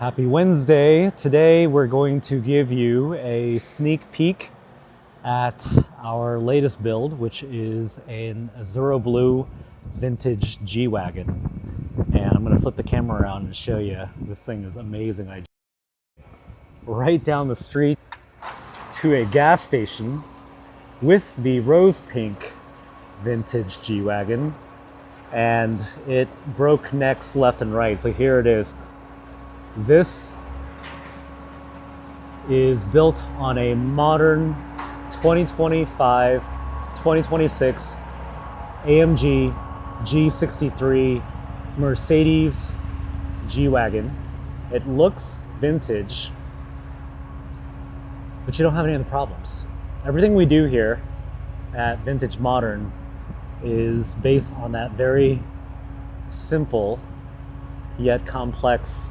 Happy Wednesday. Today we're going to give you a sneak peek at our latest build, which is an Azuro Blue vintage G Wagon. And I'm going to flip the camera around and show you. This thing is amazing. Right down the street to a gas station with the rose pink vintage G Wagon, and it broke necks left and right. So here it is. This is built on a modern 2025, 2026 AMG G63 Mercedes G Wagon. It looks vintage, but you don't have any of the problems. Everything we do here at Vintage Modern is based on that very simple yet complex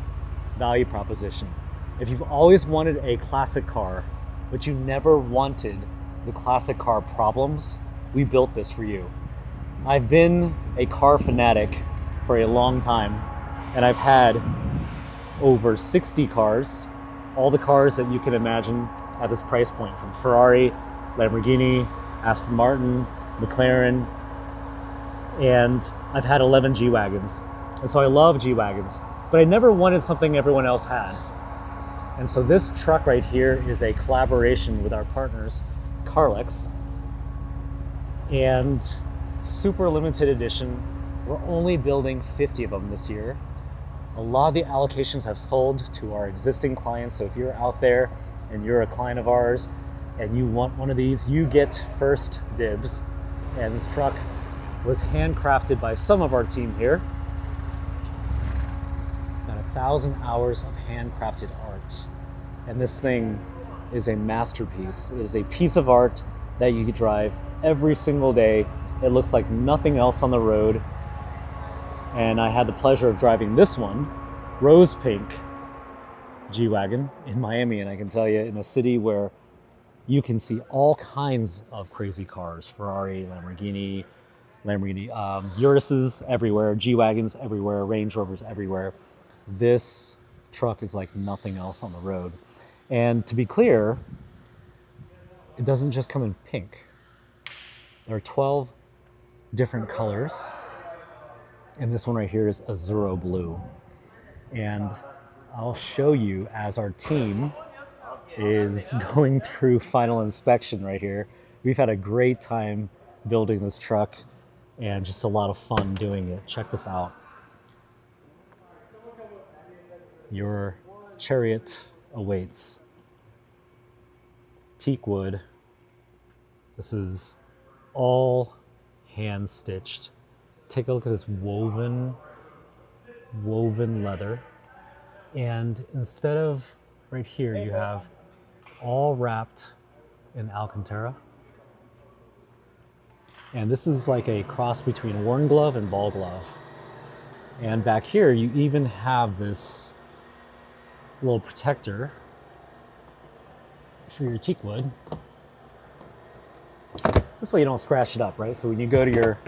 value proposition. If you've always wanted a classic car, but you never wanted the classic car problems, we built this for you. I've been a car fanatic for a long time, and I've had over 60 cars, all the cars that you can imagine at this price point, from Ferrari, Lamborghini, Aston Martin, McLaren, and I've had 11 G Wagons. And so I love G Wagons, but I never wanted something everyone else had. And so this truck right here is a collaboration with our partners, Carlex, and super limited edition. We're only building 50 of them this year. A lot of the allocations have sold to our existing clients. So if you're out there and you're a client of ours and you want one of these, you get first dibs. And this truck was handcrafted by some of our team here. Got 1,000 hours of handcrafted art. And this thing is a masterpiece. It is a piece of art that you could drive every single day. It looks like nothing else on the road. And I had the pleasure of driving this one, rose pink G Wagon, in Miami. And I can tell you, in a city where you can see all kinds of crazy cars, Ferrari, Lamborghini, Urises everywhere, G Wagons everywhere, Range Rovers everywhere. This truck is like nothing else on the road. And to be clear, it doesn't just come in pink. There are 12 different colors. And this one right here is Azuro Blue. And I'll show you as our team is going through final inspection right here. We've had a great time building this truck and just a lot of fun doing it. Check this out. Your chariot awaits. Teak wood. This is all hand stitched. Take a look at this woven leather. And instead of right here, you have all wrapped in Alcantara. And this is like a cross between worn glove and ball glove. And back here, you even have this little protector for your teak wood. This way you don't scratch it up, right? So when you go to your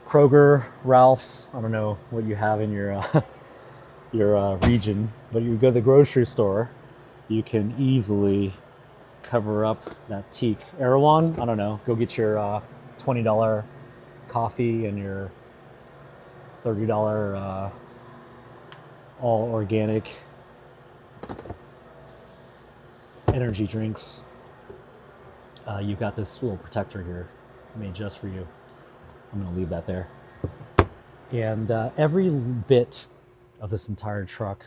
Kroger, Ralph's, I don't know what you have in your region, but you go to the grocery store, you can easily cover up that teak. Erewhon, I don't know, go get your $20 coffee and your $30 all organic energy drinks. You've got this little protector here made just for you. I'm going to leave that there. And every bit of this entire truck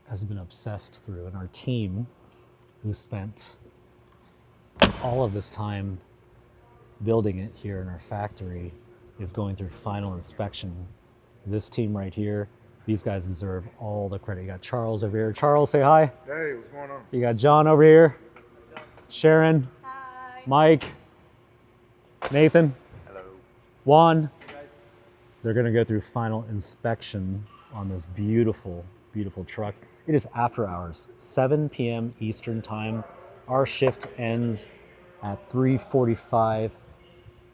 has been obsessed through, and our team, who spent all of this time building it here in our factory, is going through final inspection. This team right here, these guys deserve all the credit. You got Charles over here. Charles, say hi. Hey, what's going on? You got John over here. Sharon. Hi. Mike. Nathan. Hello. Juan. Hey guys. They're going to go through final inspection on this beautiful, beautiful truck. It is after hours, 7 p.m. Eastern time. Our shift ends at 3:45.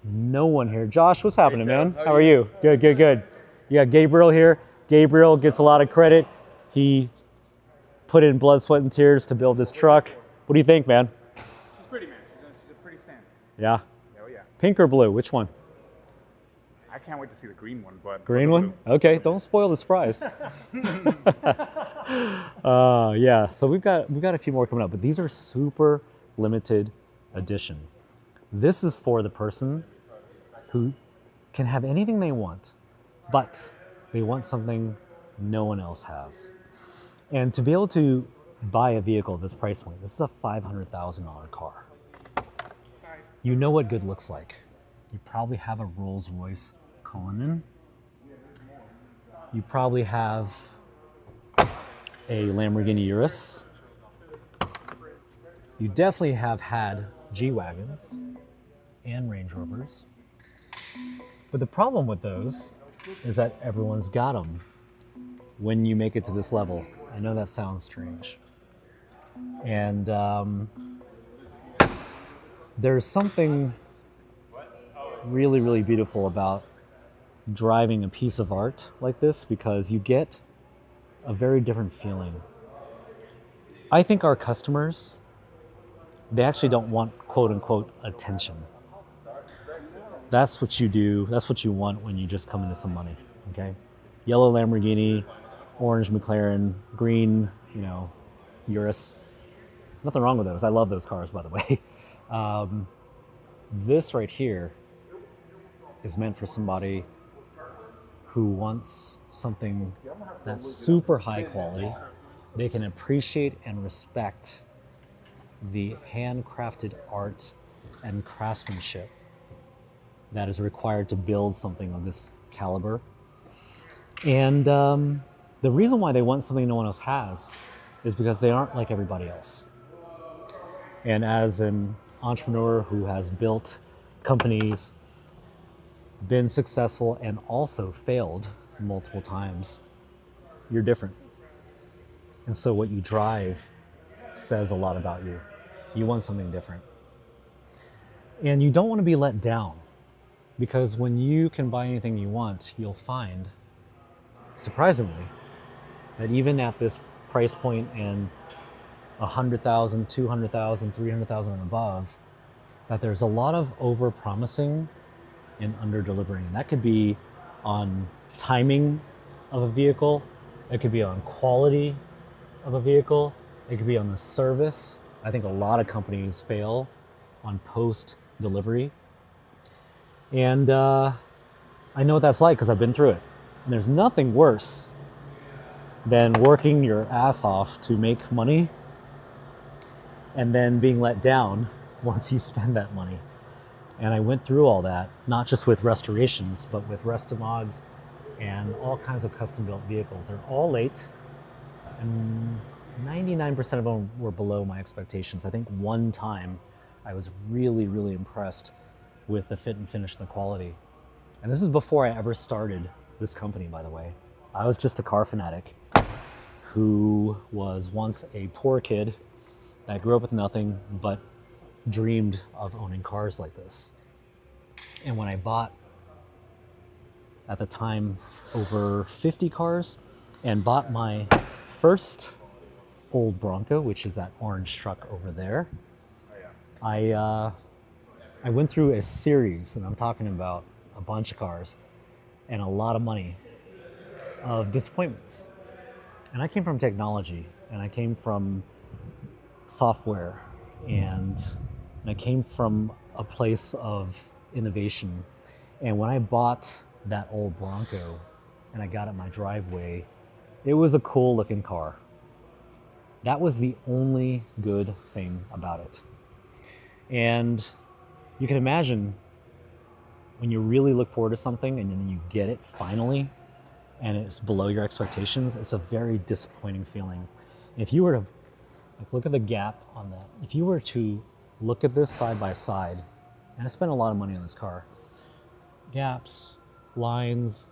No one here. Josh, what's happening, man? How are you? Good, good, good. You got Gabriel here. Gabriel gets a lot of credit. He put in blood, sweat, and tears to build this truck. What do you think, man? She's pretty, man. She's a pretty stance. Yeah? Oh, yeah. Pink or blue? Which one? I can't wait to see the green one, but... Green one? Okay, don't spoil the surprise. Yeah, so we've got a few more coming up, but these are super limited edition. This is for the person who can have anything they want, but they want something no one else has. And to be able to buy a vehicle at this price point, this is a $500,000 car. You know what good looks like. You probably have a Rolls-Royce Cullinan. You probably have a Lamborghini Urus. You definitely have had G Wagons and Range Rovers. But the problem with those is that everyone's got them when you make it to this level. I know that sounds strange. And there's something really, really beautiful about driving a piece of art like this because you get a very different feeling. I think our customers, they actually don't want quote unquote attention. That's what you do, that's what you want when you just come into some money, okay? Yellow Lamborghini, orange McLaren, green, Urus. Nothing wrong with those. I love those cars, by the way. This right here is meant for somebody who wants something that's super high quality. They can appreciate and respect the handcrafted art and craftsmanship that is required to build something of this caliber. And the reason why they want something no one else has is because they aren't like everybody else. And as an entrepreneur who has built companies, been successful, and also failed multiple times, you're different. And so what you drive says a lot about you. You want something different. And you don't want to be let down, because when you can buy anything you want, you'll find, surprisingly, that even at this price point and 100,000, 200,000, 300,000 and above, that there's a lot of over-promising and under-delivering. And that could be on timing of a vehicle, it could be on quality of a vehicle, it could be on the service. I think a lot of companies fail on post-delivery. And I know what that's like because I've been through it. And there's nothing worse than working your ass off to make money and then being let down once you spend that money. And I went through all that, not just with restorations, but with Restomods and all kinds of custom-built vehicles. They're all late, and 99% of them were below my expectations. I think one time I was really, really impressed with the fit and finish and the quality. And this is before I ever started this company, by the way. I was just a car fanatic who was once a poor kid that grew up with nothing but dreamed of owning cars like this. And when I bought, at the time, over 50 cars, and bought my first old Bronco, which is that orange truck over there, I went through a series, and I'm talking about a bunch of cars and a lot of money, of disappointments. And I came from technology, and I came from software, and I came from a place of innovation. And when I bought that old Bronco and I got it in my driveway, it was a cool looking car. That was the only good thing about it. And you can imagine when you really look forward to something and then you get it finally and it's below your expectations, it's a very disappointing feeling. If you were to look at the gap on that, if you were to look at this side by side, and I spent a lot of money on this car, gaps, lines,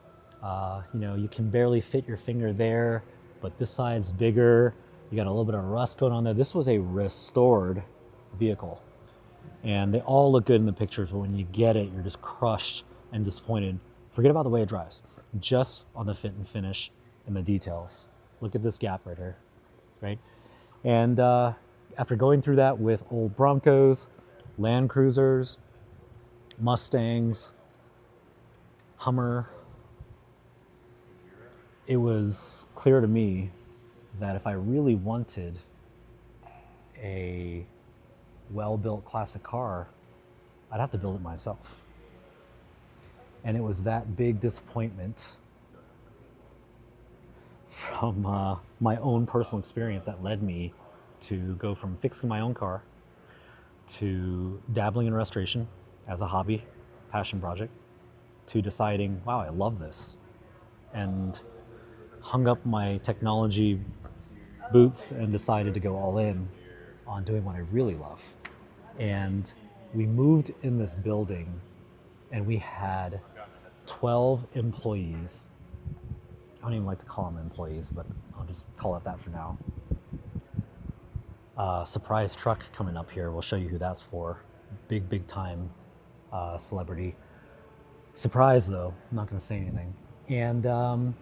you can barely fit your finger there, but this side's bigger, you got a little bit of rust going on there. This was a restored vehicle, and they all look good in the pictures, but when you get it, you're just crushed and disappointed. Forget about the way it drives, just on the fit and finish and the details. Look at this gap right here, right? And after going through that with old Broncos, Land Cruisers, Mustangs, Hummer, it was clear to me that if I really wanted a well-built classic car, I'd have to build it myself. And it was that big disappointment from my own personal experience that led me to go from fixing my own car to dabbling in restoration as a hobby, passion project, to deciding, wow, I love this. And hung up my technology boots and decided to go all in on doing what I really love. And we moved in this building and we had 12 employees. I don't even like to call them employees, but I'll just call it that for now. Surprise truck coming up here. We'll show you who that's for. Big time celebrity. Surprise though, I'm not gonna say anything. And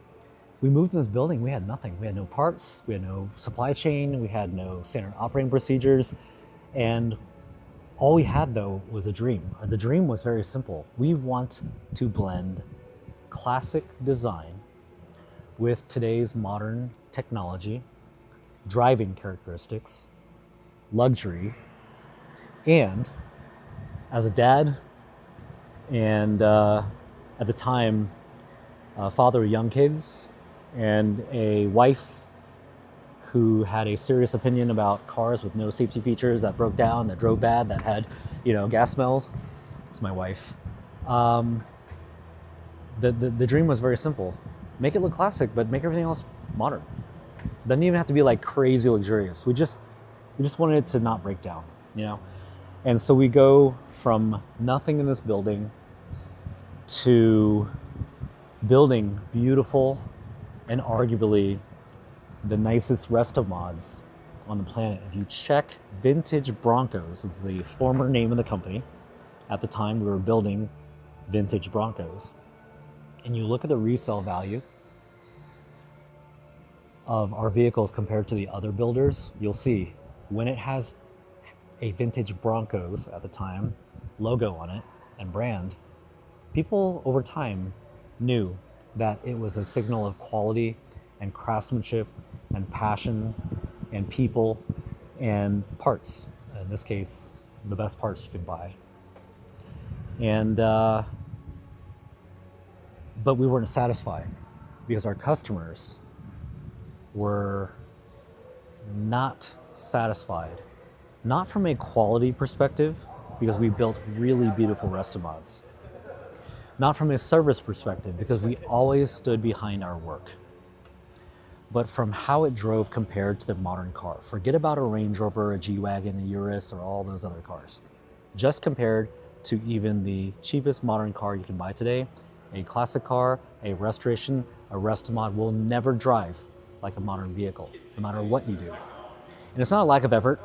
we moved in this building, we had nothing. We had no parts, we had no supply chain, we had no standard operating procedures. And all we had though was a dream. The dream was very simple. We want to blend classic design with today's modern technology, driving characteristics, luxury, and as a dad and at the time father of young kids and a wife who had a serious opinion about cars with no safety features, that broke down, that drove bad, that had, gas smells. It's my wife. The dream was very simple. Make it look classic, but make everything else modern. Doesn't even have to be like crazy luxurious. We just wanted it to not break down, And so we go from nothing in this building to building beautiful and arguably the nicest resto mods on the planet. If you check Vintage Broncos, is the former name of the company. At the time we were building Vintage Broncos. And you look at the resale value of our vehicles compared to the other builders, you'll see when it has a Vintage Broncos at the time logo on it and brand, people over time knew that it was a signal of quality and craftsmanship and passion and people and parts. In this case, the best parts you could buy. And but we weren't satisfied because our customers were not satisfied, not from a quality perspective, because we built really beautiful resto mods, not from a service perspective, because we always stood behind our work, but from how it drove compared to the modern car. Forget about a Range Rover, a G Wagon, a Urus, or all those other cars. Just compared to even the cheapest modern car you can buy today, a classic car, a restoration, a resto mod will never drive like a modern vehicle, no matter what you do. And it's not a lack of effort.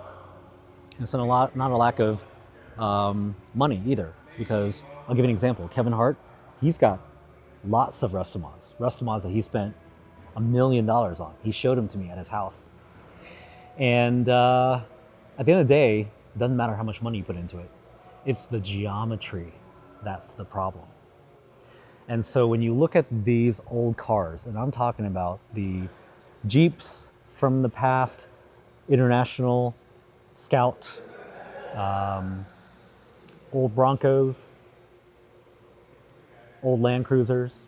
It's not a lack of money either, because I'll give you an example. Kevin Hart, he's got lots of resto mods that he spent $1 million on. He showed them to me at his house. And at the end of the day, it doesn't matter how much money you put into it. It's the geometry that's the problem. And so when you look at these old cars, and I'm talking about the Jeeps from the past, International, Scout, old Broncos, old Land Cruisers,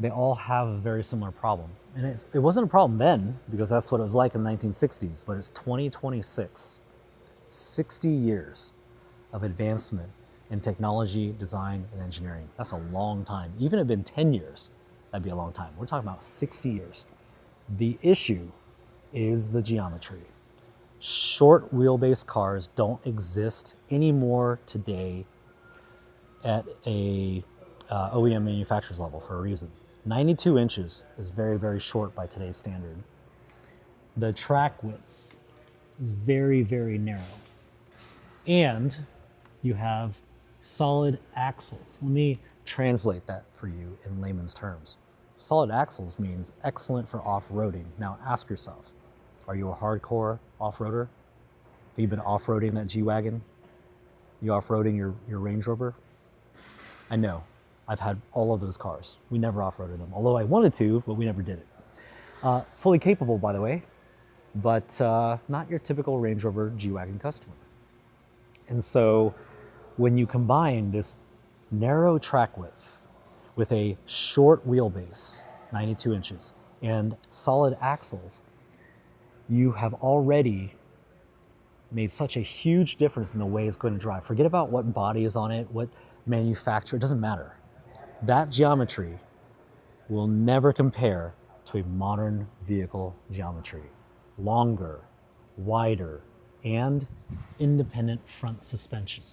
they all have a very similar problem. And it wasn't a problem then, because that's what it was like in the 1960s, but it's 2026. 60 years of advancement in technology, design, and engineering. That's a long time. Even if it had been 10 years, that'd be a long time. We're talking about 60 years. The issue is the geometry. Short wheelbase cars don't exist anymore today at a OEM manufacturer's level for a reason. 92 inches is very, very short by today's standard. The track width is very, very narrow. And you have solid axles. Let me translate that for you in layman's terms. Solid axles means excellent for off-roading. Now ask yourself, are you a hardcore off-roader? Have you been off-roading that G Wagon? You off-roading your Range Rover? I know, I've had all of those cars. We never off-roaded them, although I wanted to, but we never did it. Fully capable, by the way, but not your typical Range Rover G Wagon customer. And so when you combine this narrow track width with a short wheelbase, 92 inches, and solid axles, you have already made such a huge difference in the way it's going to drive. Forget about what body is on it, what manufacturer, it doesn't matter. That geometry will never compare to a modern vehicle geometry. Longer, wider, and independent front suspension.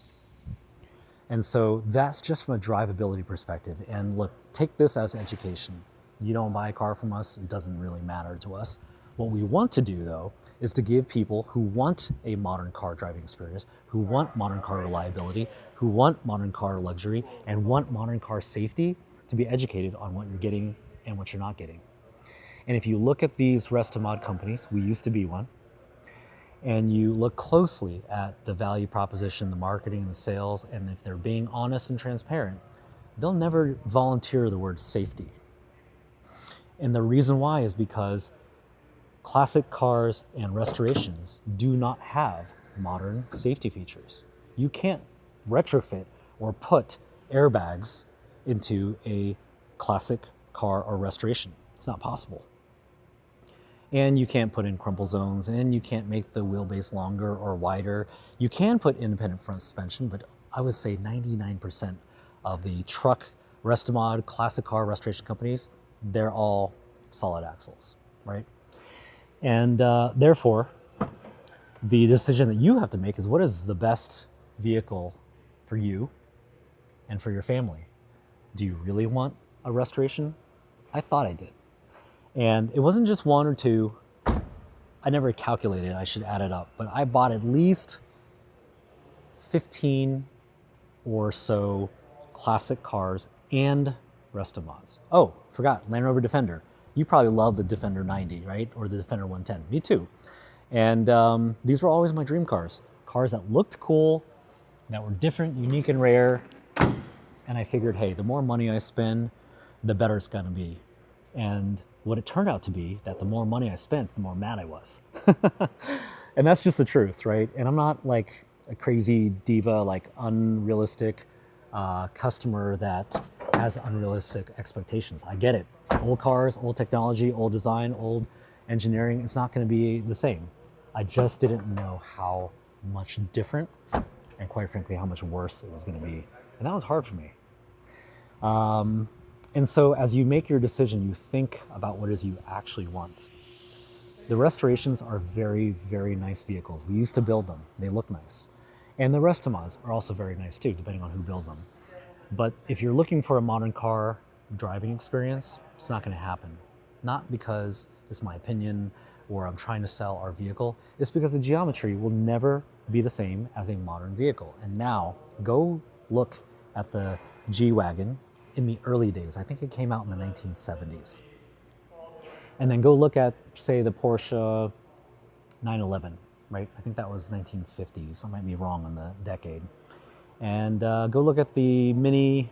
And so that's just from a drivability perspective. And look, take this as education. You don't buy a car from us, it doesn't really matter to us. What we want to do, though, is to give people who want a modern car driving experience, who want modern car reliability, who want modern car luxury, and want modern car safety, to be educated on what you're getting and what you're not getting. And if you look at these rest-to-mod companies, we used to be one, and you look closely at the value proposition, the marketing, and the sales, and if they're being honest and transparent, they'll never volunteer the word safety. And the reason why is because classic cars and restorations do not have modern safety features. You can't retrofit or put airbags into a classic car or restoration. It's not possible. And you can't put in crumple zones, and you can't make the wheelbase longer or wider. You can put independent front suspension, but I would say 99% of the truck, rest-to-mod, classic car restoration companies, they're all solid axles, right? And therefore, the decision that you have to make is what is the best vehicle for you and for your family? Do you really want a restoration? I thought I did. And it wasn't just one or two. I never calculated, I should add it up, but I bought at least 15 or so classic cars and rest-to-mods. Oh, forgot, Land Rover Defender. You probably love the Defender 90, right? Or the Defender 110, me too. And these were always my dream cars. Cars that looked cool, that were different, unique, and rare. And I figured, hey, the more money I spend, the better it's gonna be. And what it turned out to be, that the more money I spent, the more mad I was. And that's just the truth, right? And I'm not like a crazy diva, like unrealistic customer that has unrealistic expectations. I get it. Old cars, old technology, old design, old engineering, it's not gonna be the same. I just didn't know how much different and quite frankly, how much worse it was gonna be. And that was hard for me. And so as you make your decision, you think about what it is you actually want. The restorations are very, very nice vehicles. We used to build them. They look nice. And the rest-to-mods are also very nice too, depending on who builds them. But if you're looking for a modern car driving experience, it's not gonna happen. Not because it's my opinion or I'm trying to sell our vehicle. It's because the geometry will never be the same as a modern vehicle. And now, go look at the G Wagon in the early days. I think it came out in the 1970s. And then go look at, say, the Porsche 911, right? I think that was 1950s. I might be wrong on the decade. And go look at the Mini,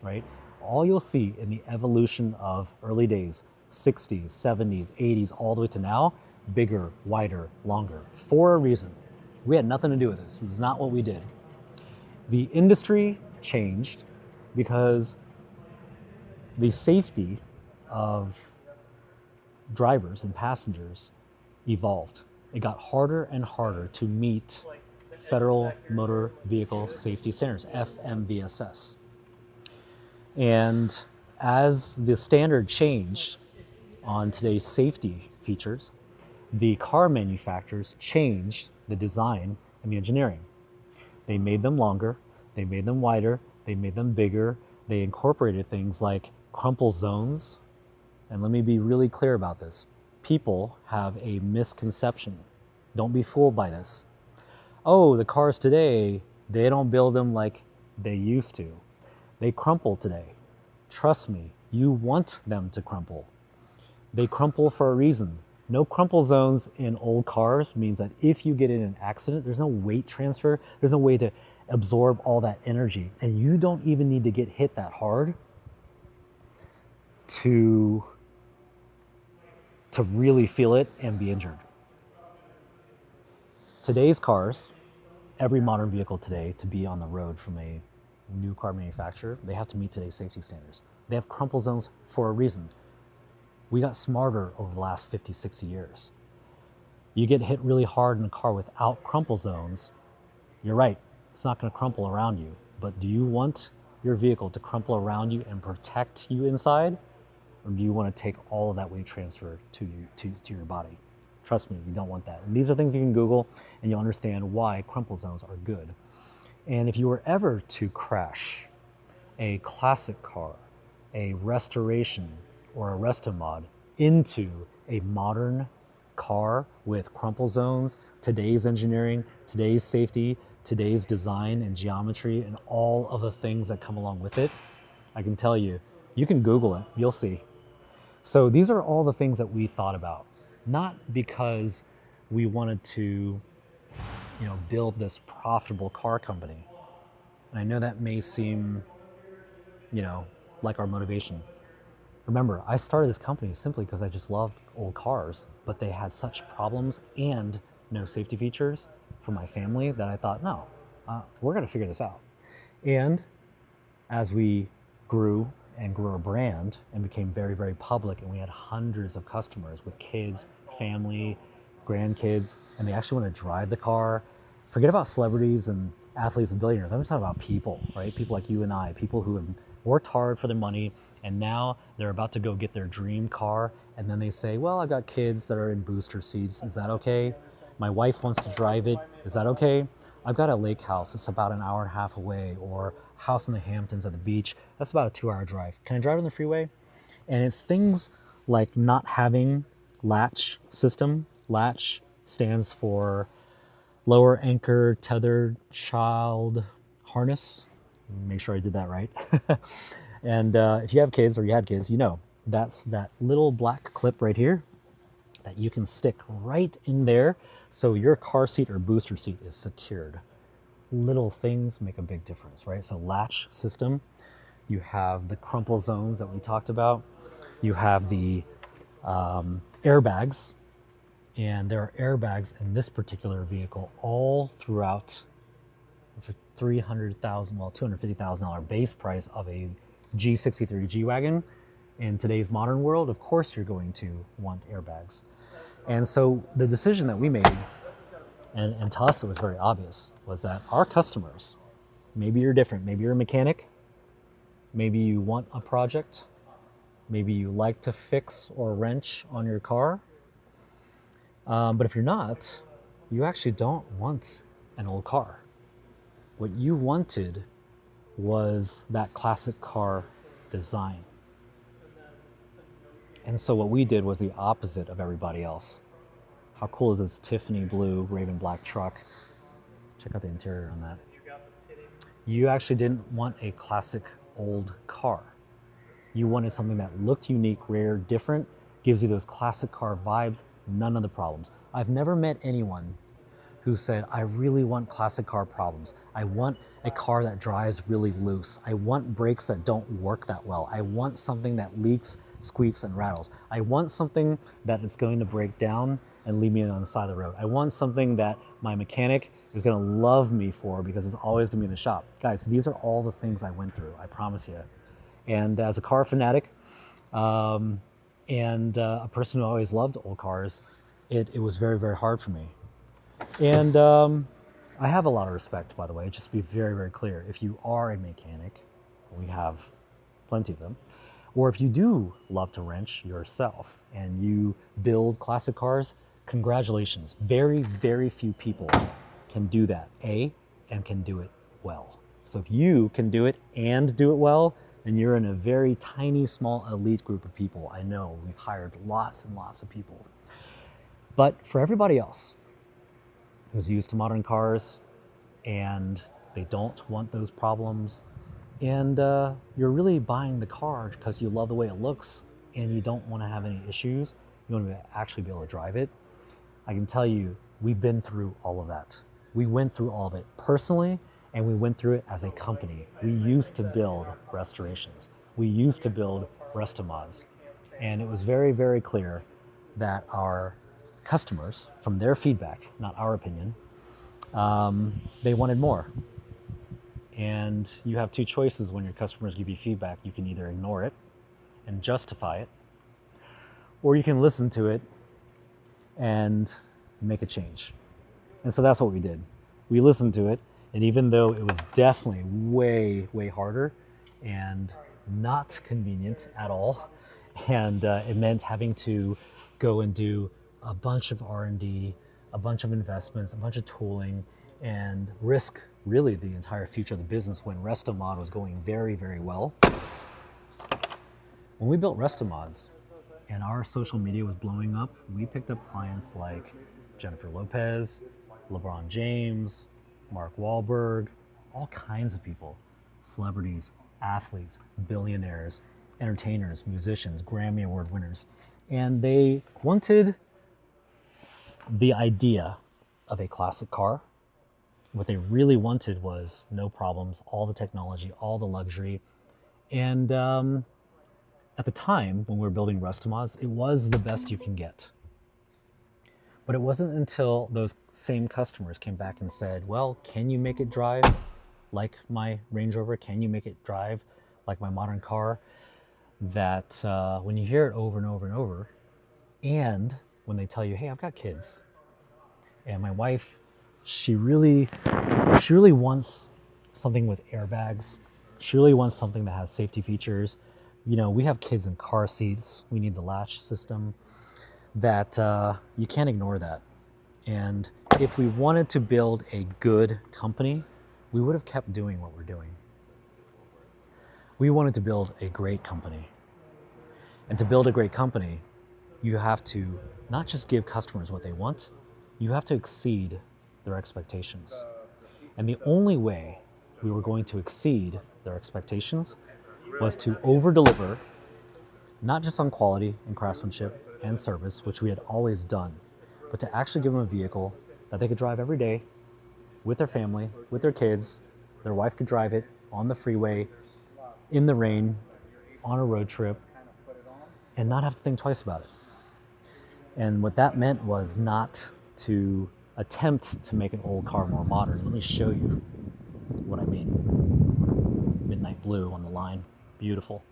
right? All you'll see in the evolution of early days, 60s, 70s, 80s, all the way to now, bigger, wider, longer, for a reason. We had nothing to do with this. This is not what we did. The industry changed because the safety of drivers and passengers evolved. It got harder and harder to meet Federal Motor Vehicle Safety Standards, FMVSS. And as the standard changed on today's safety features, the car manufacturers changed the design and the engineering. They made them longer, they made them wider, they made them bigger, they incorporated things like crumple zones. And let me be really clear about this. People have a misconception. Don't be fooled by this. Oh, the cars today, they don't build them like they used to. They crumple today. Trust me, You want them to crumple. They crumple for a reason. No crumple zones in old cars means that if you get in an accident, there's no weight transfer, there's no way to absorb all that energy. And you don't even need to get hit that hard to really feel it and be injured. Today's cars, every modern vehicle today, to be on the road from a new car manufacturer, they have to meet today's safety standards. They have crumple zones for a reason. We got smarter over the last 50, 60 years. You get hit really hard in a car without crumple zones, you're right, it's not going to crumple around you. But do you want your vehicle to crumple around you and protect you inside? Or do you want to take all of that weight transfer to your body? Trust me, you don't want that. And these are things you can Google and you'll understand why crumple zones are good. And if you were ever to crash a classic car, a restoration, or a resto mod into a modern car with crumple zones, today's engineering, today's safety, today's design and geometry, and all of the things that come along with it, I can tell you, you can Google it, you'll see. So these are all the things that we thought about, not because we wanted to, build this profitable car company. And I know that may seem, like our motivation. Remember, I started this company simply because I just loved old cars, but they had such problems and no safety features for my family that I thought, no, we're going to figure this out. And as we grew and grew our brand and became very, very public, and we had hundreds of customers with kids, family, grandkids, and they actually want to drive the car. Forget about celebrities and athletes and billionaires. I'm just talking about people, right? People like you and I, people who have worked hard for their money, and now they're about to go get their dream car, and then they say, well, I've got kids that are in booster seats. Is that okay? My wife wants to drive it. Is that okay? I've got a lake house. It's about an hour and a half away, or house in the Hamptons at the beach. That's about a 2-hour drive. Can I drive on the freeway? And it's things like not having latch system. Latch stands for lower anchor tethered child harness. Make sure I did that right. And if you have kids or you had kids, that's that little black clip right here that you can stick right in there so your car seat or booster seat is secured. Little things make a big difference, right? So latch system, you have the crumple zones that we talked about, you have the airbags, and there are airbags in this particular vehicle all throughout for $250,000 base price of a G63 G Wagon. In today's modern world, of course you're going to want airbags. And so the decision that we made, and to us it was very obvious, was that our customers, maybe you're different, maybe you're a mechanic, maybe you want a project, maybe you like to fix or wrench on your car, but if you're not, you actually don't want an old car. What you wanted was that classic car design. And so what we did was the opposite of everybody else. How cool is this Tiffany blue Raven black truck? Check out the interior on that. You actually didn't want a classic old car. You wanted something that looked unique, rare, different, gives you those classic car vibes, none of the problems. I've never met anyone who said, I really want classic car problems. I want a car that drives really loose. I want brakes that don't work that well. I want something that leaks, squeaks, and rattles. I want something that is going to break down and leave me on the side of the road. I want something that my mechanic is gonna love me for because it's always gonna be in the shop. Guys, these are all the things I went through, I promise you. And as a car fanatic, and a person who always loved old cars, it was very, very hard for me. And I have a lot of respect, by the way, just to be very, very clear. If you are a mechanic, we have plenty of them, or if you do love to wrench yourself and you build classic cars, congratulations. Very, very few people can do that, and can do it well. So if you can do it and do it well, then you're in a very tiny, small, elite group of people. I know we've hired lots and lots of people. But for everybody else who's used to modern cars and they don't want those problems, and you're really buying the car because you love the way it looks and you don't want to have any issues. You want to actually be able to drive it. I can tell you, we've been through all of that. We went through all of it personally, and we went through it as a company. We used to build restorations. We used to build restomods. And it was very, very clear that our customers, from their feedback, not our opinion, they wanted more. And you have two choices when your customers give you feedback. You can either ignore it and justify it, or you can listen to it and make a change. And so that's what we did. We listened to it, and even though it was definitely way, way harder and not convenient at all, and it meant having to go and do a bunch of R&D, a bunch of investments, a bunch of tooling, and risk really the entire future of the business when Restomod was going very, very well. When we built Restomods and our social media was blowing up, we picked up clients like Jennifer Lopez, LeBron James, Mark Wahlberg, all kinds of people, celebrities, athletes, billionaires, entertainers, musicians, Grammy Award winners. And they wanted the idea of a classic car. What they really wanted was no problems, all the technology, all the luxury. And at the time when we were building Restomods, it was the best you can get. But it wasn't until those same customers came back and said, well, can you make it drive like my Range Rover? Can you make it drive like my modern car? That when you hear it over and over and over, and when they tell you, hey, I've got kids, and my wife, she really wants something with airbags. She really wants something that has safety features. You know, we have kids in car seats. We need the latch system. That you can't ignore that. And if we wanted to build a good company, we would have kept doing what we're doing. We wanted to build a great company. And to build a great company, you have to not just give customers what they want, you have to exceed their expectations. And the only way we were going to exceed their expectations was to over-deliver, not just on quality and craftsmanship and service, which we had always done, but to actually give them a vehicle that they could drive every day with their family, with their kids. Their wife could drive it on the freeway, in the rain, on a road trip, and not have to think twice about it. And what that meant was not to attempt to make an old car more modern. Let me show you what I mean. Midnight blue on the line, beautiful.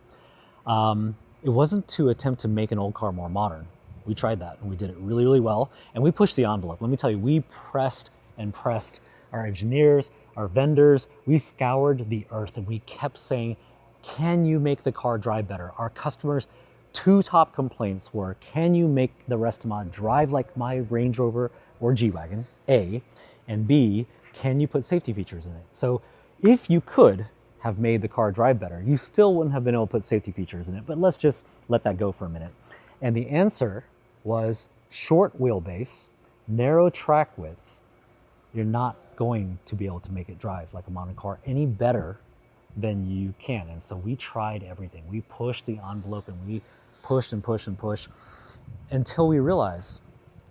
It wasn't to attempt to make an old car more modern. We tried that and we did it really, really well. And we pushed the envelope. Let me tell you, we pressed and pressed our engineers, our vendors. We scoured the earth and we kept saying, can you make the car drive better? Our customers' two top complaints were, can you make the Restomod drive like my Range Rover or G Wagon, A, and B, can you put safety features in it? So if you could have made the car drive better, you still wouldn't have been able to put safety features in it, but let's just let that go for a minute. And the answer was short wheelbase, narrow track width. You're not going to be able to make it drive like a modern car any better than you can. And so we tried everything. We pushed the envelope and we pushed and pushed and pushed until we realized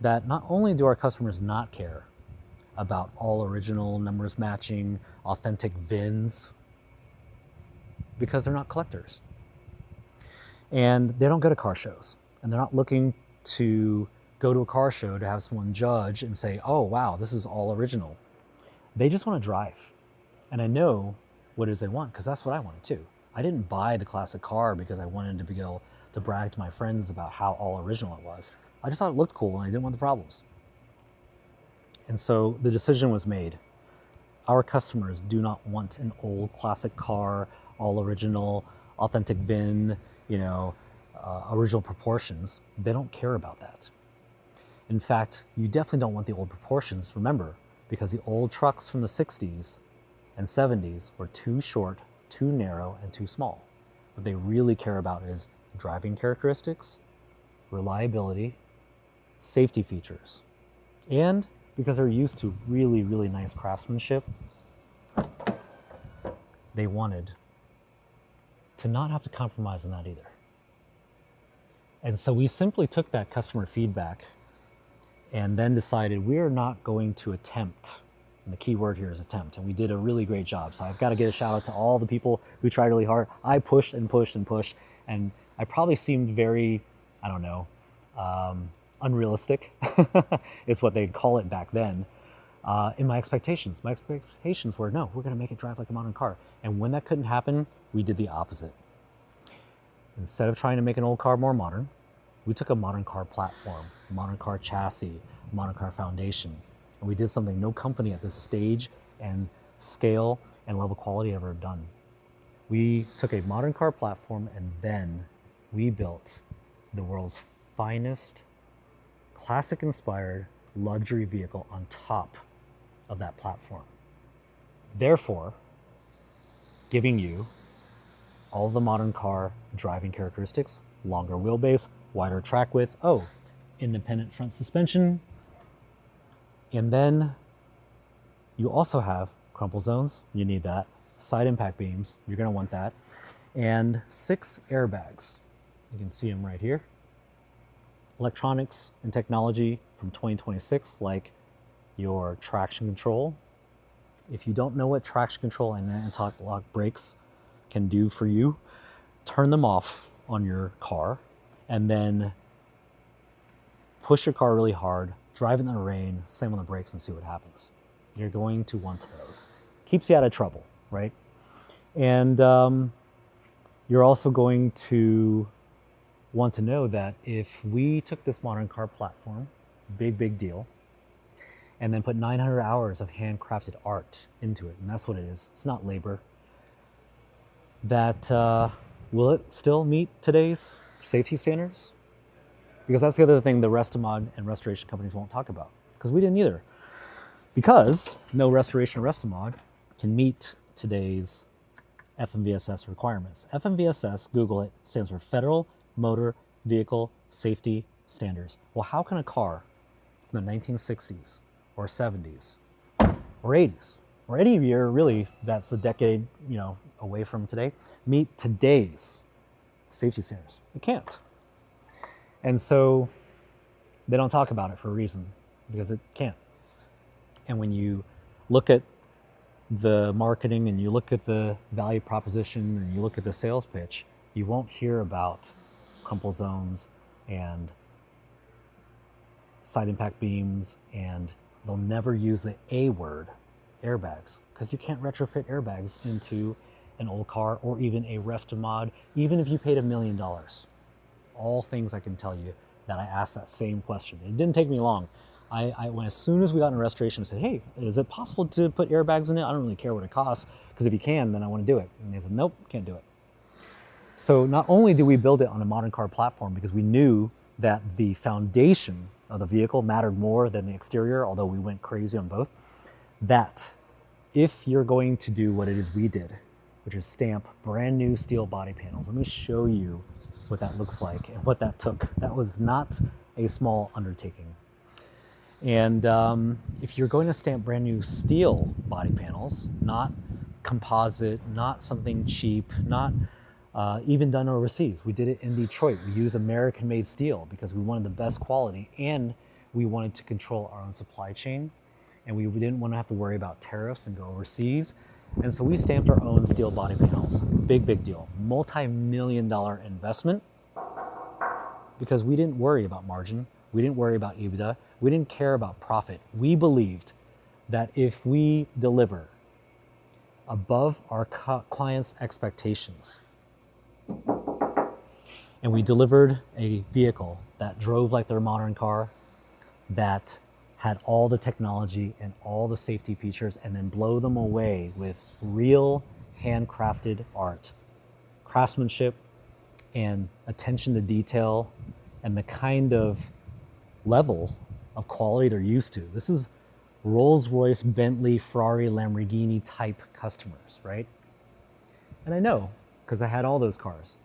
that not only do our customers not care about all original, numbers matching, authentic VINs, because they're not collectors. And they don't go to car shows. And they're not looking to go to a car show to have someone judge and say, oh, wow, this is all original. They just want to drive. And I know what it is they want, because that's what I wanted too. I didn't buy the classic car because I wanted to be able to brag to my friends about how all original it was. I just thought it looked cool and I didn't want the problems. And so the decision was made. Our customers do not want an old classic car, all original, authentic VIN, original proportions. They don't care about that. In fact, you definitely don't want the old proportions, remember, because the old trucks from the 60s and 70s were too short, too narrow, and too small. What they really care about is driving characteristics, reliability, safety features, and because they're used to really, really nice craftsmanship, they wanted to not have to compromise on that either. And so we simply took that customer feedback and then decided we're not going to attempt, and the key word here is attempt, and we did a really great job. So I've got to give a shout out to all the people who tried really hard. I pushed and pushed and pushed, and I probably seemed very, I don't know, unrealistic is what they'd call it back then, in my expectations. My expectations were, no, we're going to make it drive like a modern car. And when that couldn't happen, we did the opposite. Instead of trying to make an old car more modern, we took a modern car platform, a modern car chassis, a modern car foundation, and we did something no company at this stage and scale and level quality ever done. We took a modern car platform and then we built the world's finest, classic-inspired luxury vehicle on top of that platform. Therefore, giving you all of the modern car driving characteristics, longer wheelbase, wider track width, independent front suspension, and then you also have crumple zones, you need that, side impact beams, you're gonna want that, and 6 airbags. You can see them right here. Electronics and technology from 2026, like your traction control. If you don't know what traction control and anti-lock brakes can do for you, turn them off on your car and then push your car really hard, drive in the rain, slam on the brakes and see what happens. You're going to want those. Keeps you out of trouble, right? And you're also going to want to know that if we took this modern car platform, big deal, and then put 900 hours of handcrafted art into it, and that's what it is, it's not labor, that will it still meet today's safety standards? Because that's the other thing the Restomod and restoration companies won't talk about, because we didn't either. Because no restoration or Restomod can meet today's FMVSS requirements. FMVSS, Google it, stands for Federal Motor Vehicle Safety Standards. Well, how can a car from the 1960s or 70s or 80s or any year really that's a decade, away from today, meet today's safety standards? It can't. And so they don't talk about it for a reason, because it can't. And when you look at the marketing and you look at the value proposition and you look at the sales pitch, you won't hear about crumple zones and side impact beams, and they'll never use the A word, airbags, because you can't retrofit airbags into an old car or even a Restomod, even if you paid $1 million. All things I can tell you that I asked that same question. It didn't take me long. I went, as soon as we got into restoration, I said, hey, is it possible to put airbags in it? I don't really care what it costs, because if you can, then I want to do it. And they said, nope, can't do it. So not only do we build it on a modern car platform because we knew that the foundation of the vehicle mattered more than the exterior, although we went crazy on both, that if you're going to do what it is we did, which is stamp brand new steel body panels, let me show you what that looks like and what that took. That was not a small undertaking. And if you're going to stamp brand new steel body panels, not composite, not something cheap, not even done overseas. We did it in Detroit. We used American-made steel because we wanted the best quality, and we wanted to control our own supply chain, and we didn't want to have to worry about tariffs and go overseas. And so we stamped our own steel body panels. Big deal. Multi-million-dollar investment, because we didn't worry about margin. We didn't worry about EBITDA. We didn't care about profit. We believed that if we deliver above our clients' expectations, and we delivered a vehicle that drove like their modern car, that had all the technology and all the safety features, and then blow them away with real handcrafted art, craftsmanship, and attention to detail, and the kind of level of quality they're used to. This is Rolls-Royce, Bentley, Ferrari, Lamborghini type customers, right? And I know, because I had all those cars.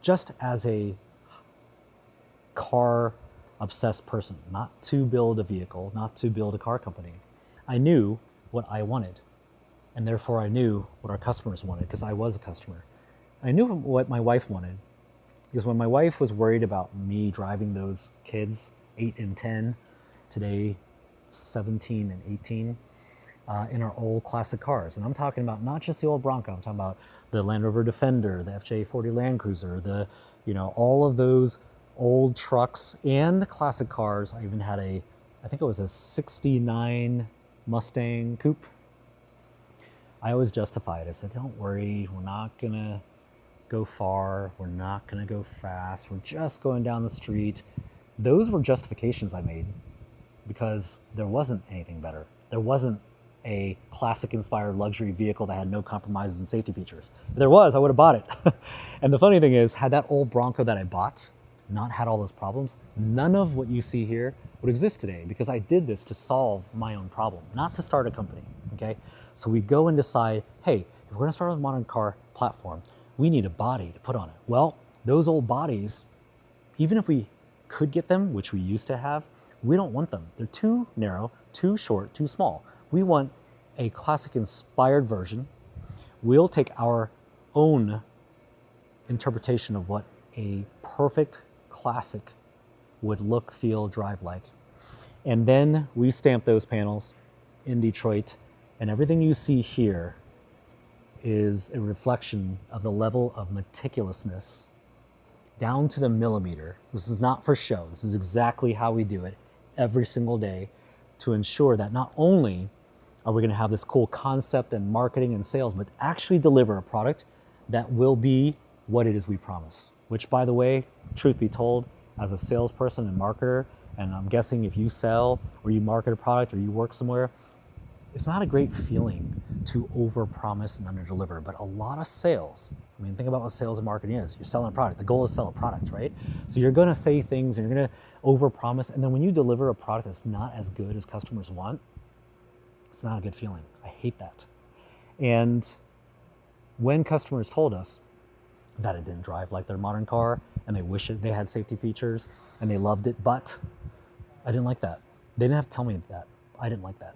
Just as a car obsessed person, not to build a vehicle, not to build a car company, I knew what I wanted. And therefore I knew what our customers wanted, because I was a customer. I knew what my wife wanted, because when my wife was worried about me driving those kids, 8 and 10, today 17 and 18, in our old classic cars. And I'm talking about not just the old Bronco, I'm talking about the Land Rover Defender, the FJ40 Land Cruiser, all of those old trucks and classic cars. I even had I think it was a 69 Mustang Coupe. I always justified it. I said, don't worry, we're not gonna go far, we're not gonna go fast, we're just going down the street. Those were justifications I made because there wasn't anything better. There wasn't a classic inspired luxury vehicle that had no compromises in safety features. If there was, I would have bought it. And the funny thing is, had that old Bronco that I bought not had all those problems, none of what you see here would exist today, because I did this to solve my own problem, not to start a company, okay? So we go and decide, hey, if we're gonna start a modern car platform, we need a body to put on it. Well, those old bodies, even if we could get them, which we used to have, we don't want them. They're too narrow, too short, too small. We want a classic inspired version. We'll take our own interpretation of what a perfect classic would look, feel, drive like. And then we stamp those panels in Detroit, and everything you see here is a reflection of the level of meticulousness down to the millimeter. This is not for show. This is exactly how we do it every single day to ensure that not only are we going to have this cool concept and marketing and sales, but actually deliver a product that will be what it is we promise. Which, by the way, truth be told, as a salesperson and marketer, and I'm guessing if you sell or you market a product or you work somewhere, it's not a great feeling to overpromise and underdeliver. But a lot of sales, I mean, think about what sales and marketing is. You're selling a product. The goal is to sell a product, right? So you're going to say things and you're going to overpromise, and then when you deliver a product that's not as good as customers want, it's not a good feeling. I hate that. And when customers told us that it didn't drive like their modern car, and they wish they had safety features, and they loved it, but I didn't like that. They didn't have to tell me that. I didn't like that.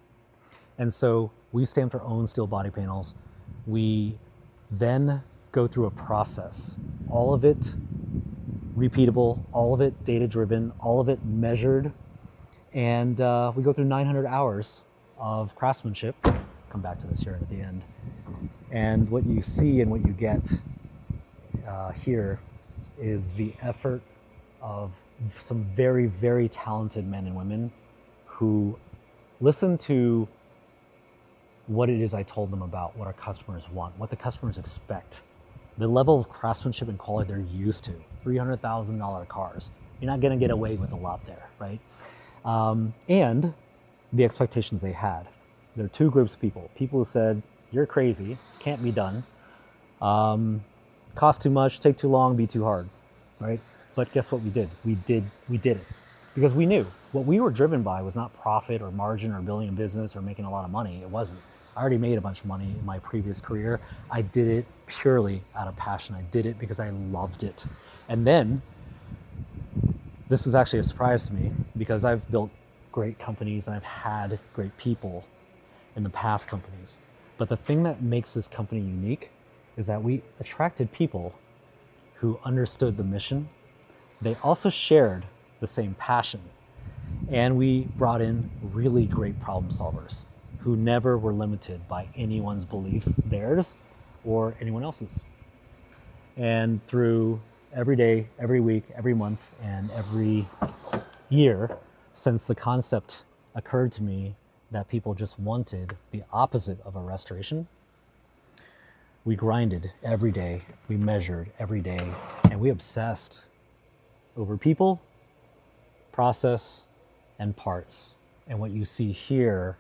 And so we stamped our own steel body panels. We then go through a process, all of it repeatable, all of it data-driven, all of it measured, and we go through 900 hours of craftsmanship. Come back to this here at the end. And what you see and what you get here is the effort of some very, very talented men and women who listen to what it is I told them about what our customers want, what the customers expect, the level of craftsmanship and quality they're used to. $300,000 cars. You're not going to get away with a lot there, right? And the expectations they had. There are two groups of people. People who said, you're crazy, can't be done, cost too much, take too long, be too hard, right? But guess what we did? We did it. Because we knew what we were driven by was not profit or margin or building a business or making a lot of money. It wasn't. I already made a bunch of money in my previous career. I did it purely out of passion. I did it because I loved it. And then, this is actually a surprise to me because I've built great companies and I've had great people in the past companies. But the thing that makes this company unique is that we attracted people who understood the mission. They also shared the same passion. And we brought in really great problem solvers who never were limited by anyone's beliefs, theirs or anyone else's. And through every day, every week, every month, and every year since the concept occurred to me that people just wanted the opposite of a restoration, we grinded every day, we measured every day, and we obsessed over people, process, and parts. And what you see here,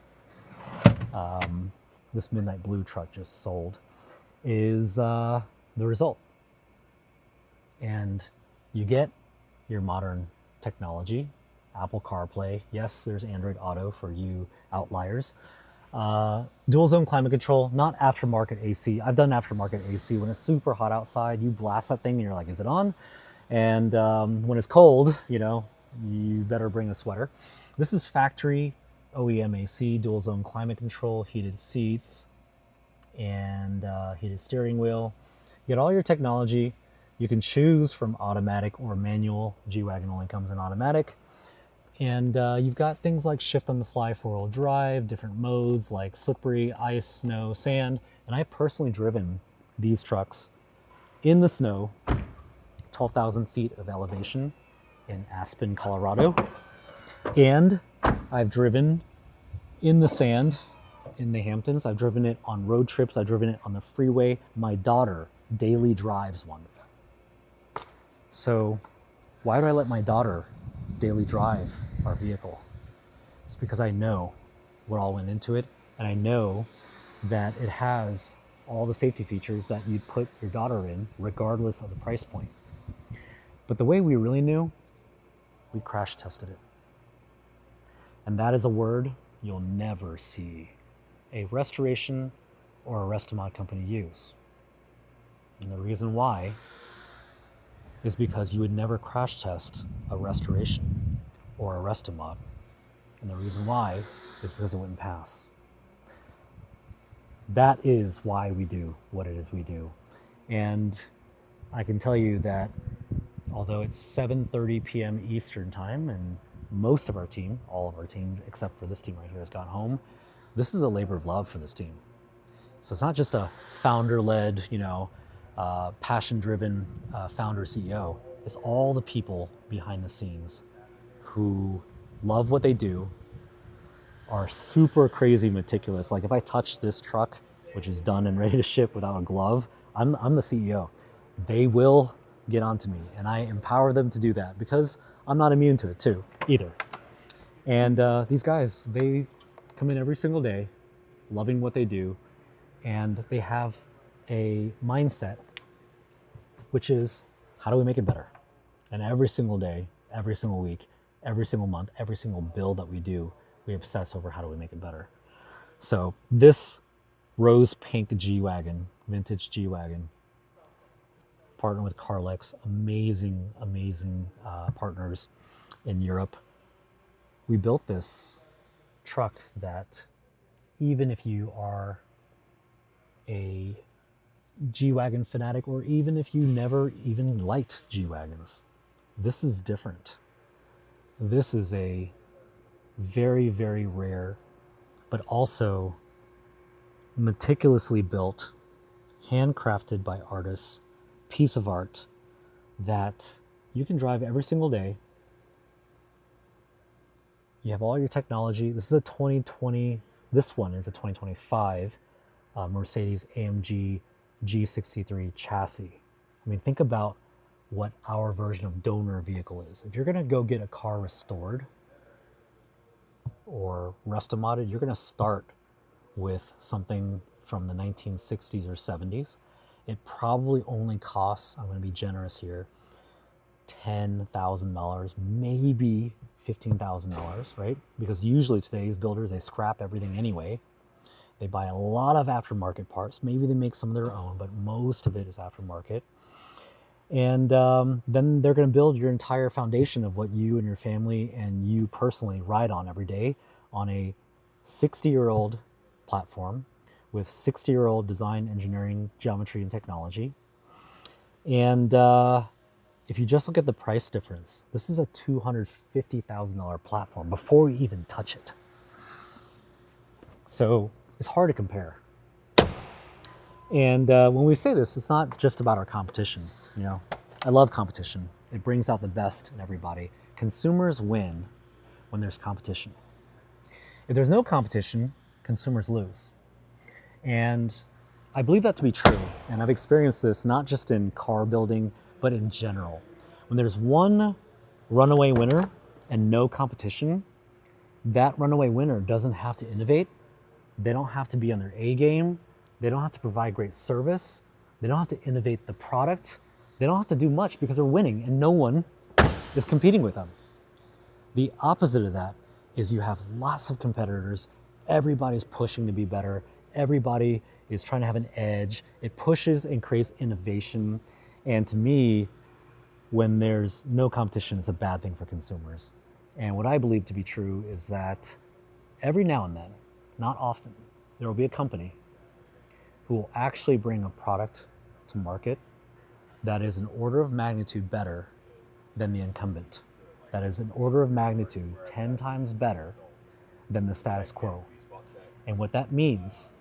this midnight blue truck just sold, is the result. And you get your modern technology, Apple CarPlay. Yes, there's Android Auto for you outliers. Dual zone climate control, not aftermarket AC. I've done aftermarket AC. When it's super hot outside, you blast that thing and you're like, is it on? And when it's cold, you better bring a sweater. This is factory OEM AC, dual zone climate control, heated seats, and heated steering wheel. You get all your technology. You can choose from automatic or manual. G Wagon only comes in automatic. And you've got things like shift on the fly, 4-wheel drive, different modes like slippery, ice, snow, sand. And I've personally driven these trucks in the snow, 12,000 feet of elevation in Aspen, Colorado. And I've driven in the sand in the Hamptons. I've driven it on road trips. I've driven it on the freeway. My daughter daily drives one. So why do I let my daughter daily drive our vehicle? It's because I know what all went into it, and I know that it has all the safety features that you'd put your daughter in regardless of the price point. But the way we really knew, we crash tested it. And that is a word you'll never see a restoration or a rest-a-mod company use. And the reason why is because you would never crash test a restoration or a rest-a-mod. And the reason why is because it wouldn't pass. That is why we do what it is we do. And I can tell you that although it's 7:30 p.m. Eastern time, and most of our team, all of our team, except for this team right here, has gone home, this is a labor of love for this team. So it's not just a founder-led, passion-driven founder CEO. It's all the people behind the scenes who love what they do, are super crazy meticulous. Like if I touch this truck, which is done and ready to ship without a glove, I'm the CEO. They will get onto me, and I empower them to do that because I'm not immune to it too, either. And these guys, they come in every single day, loving what they do, and they have a mindset, which is, how do we make it better? And every single day, every single week, every single month, every single build that we do, we obsess over how do we make it better. So this rose pink G Wagon, vintage G Wagon, partner with Carlex, amazing partners in Europe. We built this truck that even if you are a G Wagon fanatic, or even if you never even liked G Wagons, this is different. This is a very, very rare, but also meticulously built, handcrafted by artists, piece of art that you can drive every single day. You have all your technology. This is a 2020, this one is a 2025 Mercedes AMG G63 chassis. I mean, think about what our version of donor vehicle is. If you're gonna go get a car restored or rest-a-modded, you're gonna start with something from the 1960s or 70s. It probably only costs, I'm gonna be generous here, $10,000, maybe $15,000, right? Because usually today's builders, they scrap everything anyway. They buy a lot of aftermarket parts. Maybe they make some of their own, but most of it is aftermarket. And then they're going to build your entire foundation of what you and your family and you personally ride on every day on a 60-year-old platform with 60-year-old design, engineering, geometry, and technology. And if you just look at the price difference, this is a $250,000 platform before we even touch it. So it's hard to compare. And when we say this, it's not just about our competition. You know, I love competition. It brings out the best in everybody. Consumers win when there's competition. If there's no competition, consumers lose. And I believe that to be true. And I've experienced this not just in car building, but in general. When there's one runaway winner and no competition, that runaway winner doesn't have to innovate. They don't have to be on their A game. They don't have to provide great service. They don't have to innovate the product. They don't have to do much because they're winning and no one is competing with them. The opposite of that is you have lots of competitors. Everybody's pushing to be better. Everybody is trying to have an edge. It pushes and creates innovation. And to me, when there's no competition, it's a bad thing for consumers. And what I believe to be true is that every now and then, not often, there will be a company who will actually bring a product to market that is an order of magnitude better than the incumbent. That is an order of magnitude 10 times better than the status quo. And what that means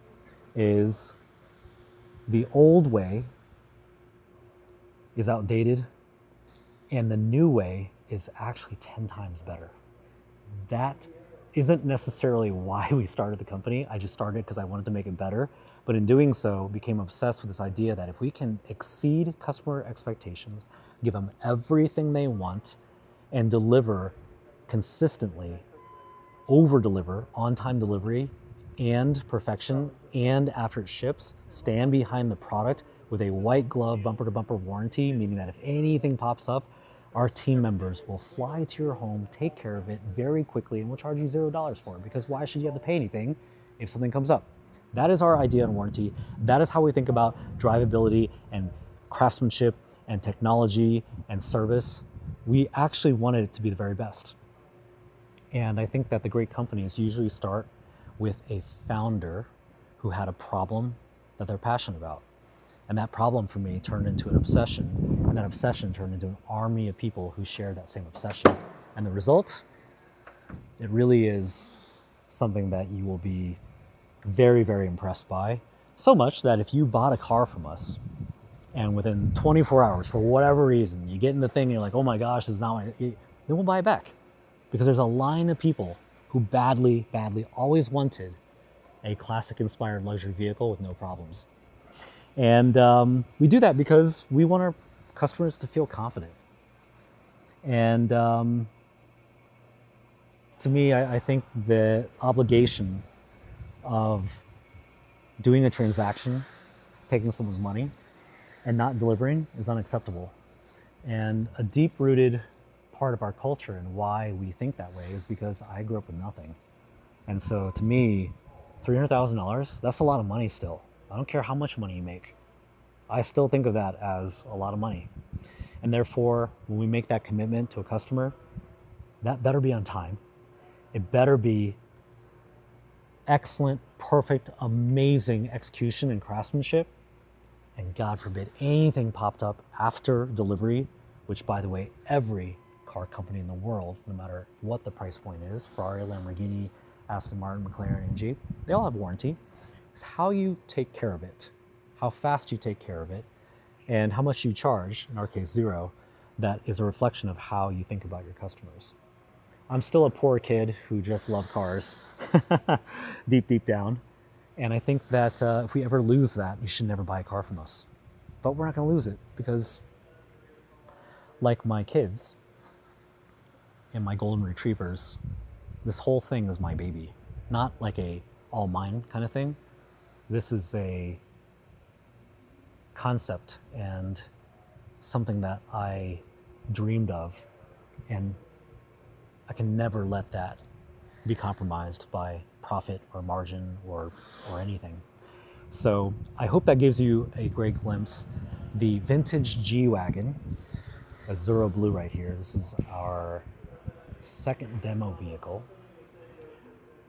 is the old way is outdated and the new way is actually 10 times better. That isn't necessarily why we started the company. I just started because I wanted to make it better. But in doing so, became obsessed with this idea that if we can exceed customer expectations, give them everything they want, and deliver consistently, over-deliver, on-time delivery, and perfection, and after it ships, stand behind the product with a white glove bumper-to-bumper warranty, meaning that if anything pops up, our team members will fly to your home, take care of it very quickly, and will charge you $0 for it, because why should you have to pay anything if something comes up? That is our idea on warranty. That is how we think about drivability and craftsmanship and technology and service. We actually wanted it to be the very best. And I think that the great companies usually start with a founder who had a problem that they're passionate about. And that problem for me turned into an obsession, and that obsession turned into an army of people who shared that same obsession. And the result, it really is something that you will be very, very impressed by. So much that if you bought a car from us and within 24 hours, for whatever reason, you get in the thing and you're like, oh my gosh, this is not my, then we'll buy it back. Because there's a line of people who badly, badly always wanted a classic inspired luxury vehicle with no problems. And we do that because we want our customers to feel confident. And to me, I think the obligation of doing a transaction, taking someone's money, and not delivering is unacceptable. And a deep-rooted part of our culture and why we think that way is because I grew up with nothing. And so to me, $300,000, that's a lot of money still. I don't care how much money you make. I still think of that as a lot of money. And therefore, when we make that commitment to a customer, that better be on time. It better be excellent, perfect, amazing execution and craftsmanship. And God forbid anything popped up after delivery, which by the way, every car company in the world, no matter what the price point is, Ferrari, Lamborghini, Aston Martin, McLaren, and Jeep, they all have warranty. It's how you take care of it, how fast you take care of it, and how much you charge, in our case, zero, that is a reflection of how you think about your customers. I'm still a poor kid who just loved cars, deep, deep down. And I think that if we ever lose that, you should never buy a car from us. But we're not gonna lose it because like my kids and my golden retrievers, this whole thing is my baby. Not like a all mine kind of thing. This is a concept and something that I dreamed of, and I can never let that be compromised by profit or margin or anything. So I hope that gives you a great glimpse. The vintage G Wagon, Azuro Blue right here. This is our second demo vehicle.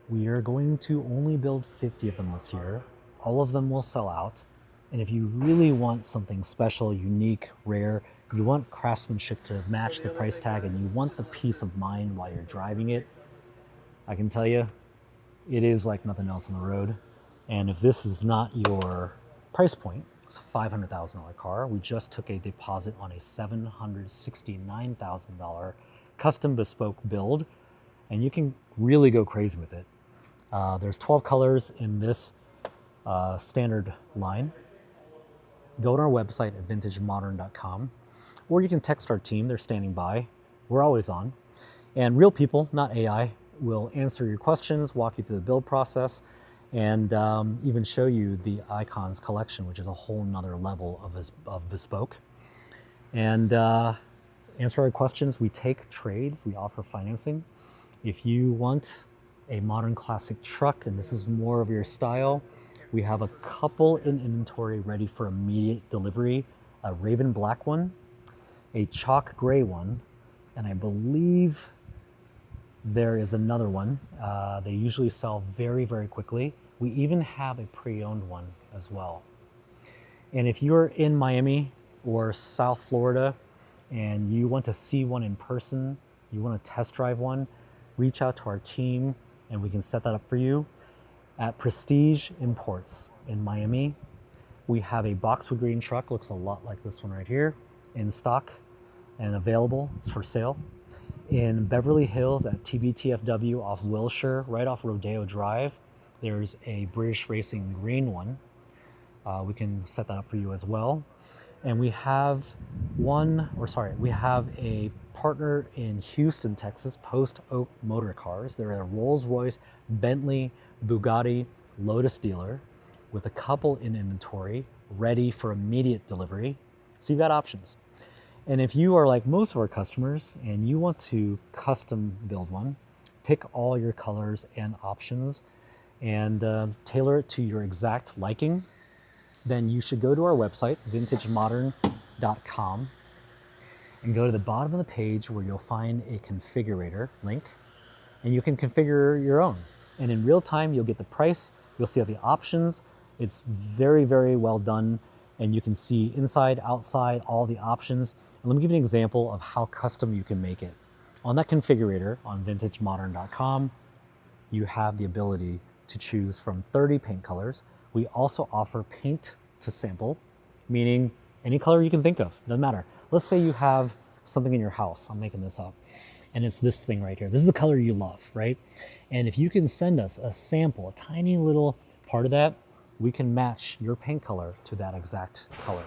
We are going to only build 50 of them this year. All of them will sell out. And if you really want something special, unique, rare, you want craftsmanship to match the price tag, and you want the peace of mind while you're driving it, I can tell you, it is like nothing else on the road. And if this is not your price point, it's a $500,000 car. We just took a deposit on a $769,000 custom bespoke build, and you can really go crazy with it. There's 12 colors in this standard line. Go to our website at vintagemodern.com, or you can text our team. They're standing by. We're always on. And real people, not AI, will answer your questions, walk you through the build process, and even show you the icons collection, which is a whole nother level of bespoke. And answer our questions. We take trades. We offer financing. If you want a modern classic truck, and this is more of your style, we have a couple in inventory ready for immediate delivery. A Raven black one, a chalk gray one, and I believe there is another one. They usually sell very, very quickly. We even have a pre-owned one as well. And if you're in Miami or South Florida and you want to see one in person, you want to test drive one, reach out to our team and we can set that up for you. At Prestige Imports in Miami, we have a boxwood green truck, looks a lot like this one right here, in stock and available. It's for sale. In Beverly Hills at TBTFW off Wilshire, right off Rodeo Drive, there's a British Racing green one. We can set that up for you as well. And we have we have a partner in Houston, Texas, Post Oak Motor Cars. They're a Rolls-Royce, Bentley, Bugatti, Lotus dealer with a couple in inventory, ready for immediate delivery. So you've got options. And if you are like most of our customers and you want to custom build one, pick all your colors and options and tailor it to your exact liking, then you should go to our website, vintagemodern.com, and go to the bottom of the page where you'll find a configurator link, and you can configure your own. And in real time, you'll get the price, you'll see all the options. It's very, very well done, and you can see inside, outside, all the options. And let me give you an example of how custom you can make it. On that configurator on vintagemodern.com, you have the ability to choose from 30 paint colors. We also offer paint to sample, meaning any color you can think of, doesn't matter. Let's say you have something in your house, I'm making this up, and it's this thing right here. This is the color you love, right? And if you can send us a sample, a tiny little part of that, we can match your paint color to that exact color.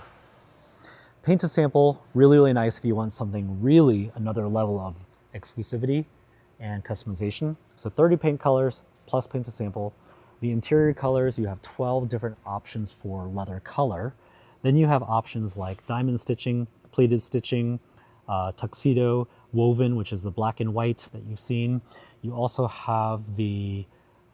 Paint to sample, really, really nice if you want something really another level of exclusivity and customization. So 30 paint colors plus paint to sample. The interior colors, you have 12 different options for leather color. Then you have options like diamond stitching, pleated stitching, tuxedo, woven, which is the black and white that you've seen. You also have the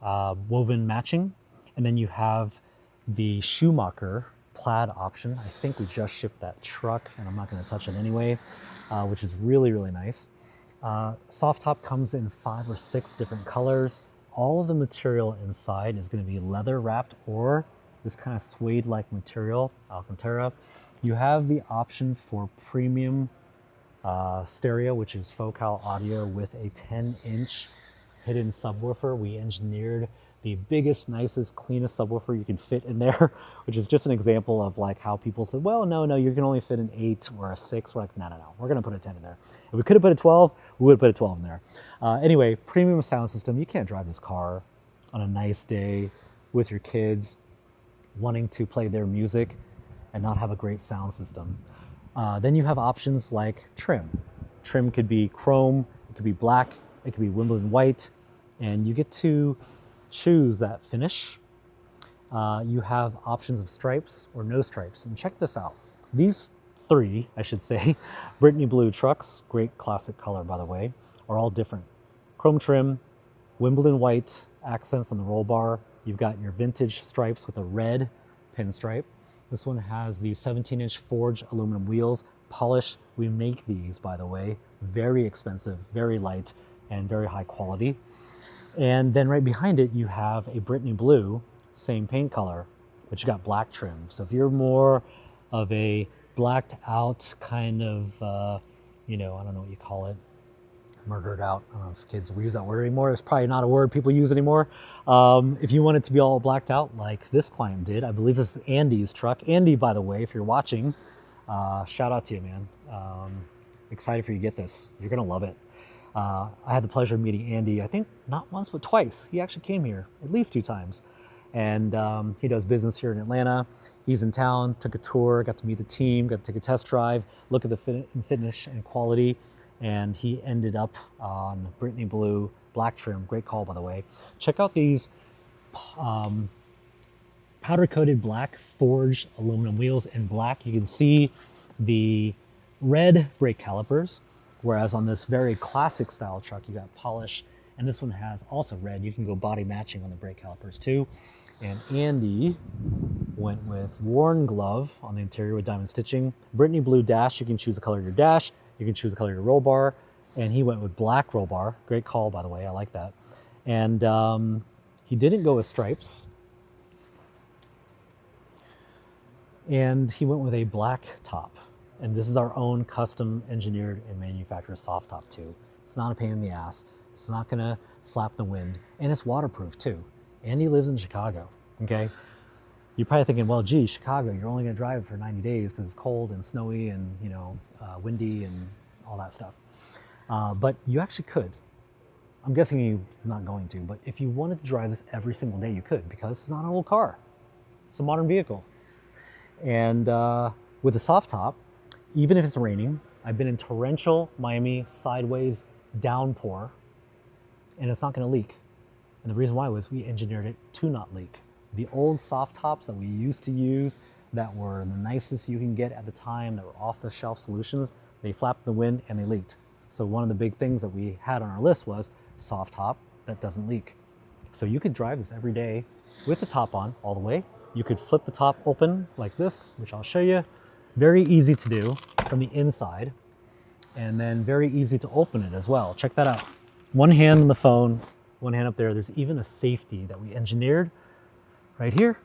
woven matching, and then you have the Schumacher plaid option. I think we just shipped that truck, and I'm not going to touch it anyway, which is really, really nice. Soft top comes in 5 or 6 different colors. All of the material inside is going to be leather wrapped or this kind of suede-like material, Alcantara. You have the option for premium stereo, which is focal audio with a 10-inch hidden subwoofer. We engineered the biggest, nicest, cleanest subwoofer you can fit in there, which is just an example of like how people said, well, no, you can only fit an 8 or a 6. We're like, no, we're gonna put a 10 in there. If we could have put a 12, we would have put a 12 in there. Anyway, premium sound system. You can't drive this car on a nice day with your kids wanting to play their music and not have a great sound system. Then you have options like trim. Trim could be chrome, it could be black, it could be Wimbledon white, and you get to choose that finish. You have options of stripes or no stripes. And check this out. These 3, I should say, Brittany blue trucks, great classic color by the way, are all different. Chrome trim, Wimbledon white accents on the roll bar. You've got your vintage stripes with a red pinstripe. This one has the 17-inch forged aluminum wheels, polish. We make these, by the way, very expensive, very light, and very high quality. And then right behind it, you have a Brittany blue, same paint color, but you got black trim. So if you're more of a blacked out kind of, I don't know what you call it, murdered out. I don't know if kids use that word anymore. It's probably not a word people use anymore. If you want it to be all blacked out like this client did, I believe this is Andy's truck. Andy, by the way, if you're watching, shout out to you, man. Excited for you to get this. You're gonna love it. I had the pleasure of meeting Andy, I think not once, but twice. He actually came here at least 2 times. And he does business here in Atlanta. He's in town, took a tour, got to meet the team, got to take a test drive, look at the finish and quality. And he ended up on Brittany blue, black trim. Great call, by the way. Check out these powder-coated black forged aluminum wheels in black. You can see the red brake calipers, whereas on this very classic style truck, you got polish, and this one has also red. You can go body matching on the brake calipers too. And Andy went with worn glove on the interior with diamond stitching. Brittany blue dash, you can choose the color of your dash. You can choose the color of your roll bar. And he went with black roll bar. Great call, by the way, I like that. And he didn't go with stripes. And he went with a black top. And this is our own custom engineered and manufactured soft top too. It's not a pain in the ass. It's not gonna flap the wind, and it's waterproof too. And he lives in Chicago, okay? You're probably thinking, well, gee, Chicago, you're only gonna drive for 90 days because it's cold and snowy and windy and all that stuff. But you actually could. I'm guessing you're not going to, but if you wanted to drive this every single day, you could, because it's not an old car. It's a modern vehicle. And with a soft top, even if it's raining, I've been in torrential Miami sideways downpour, and it's not going to leak. And the reason why was we engineered it to not leak. The old soft tops that we used to use that were the nicest you can get at the time, that were off-the-shelf solutions, they flapped the wind and they leaked. So one of the big things that we had on our list was soft top that doesn't leak. So you could drive this every day with the top on all the way. You could flip the top open like this, which I'll show you. Very easy to do from the inside, and then very easy to open it as well. Check that out. One hand on the phone, one hand up there. There's even a safety that we engineered right here.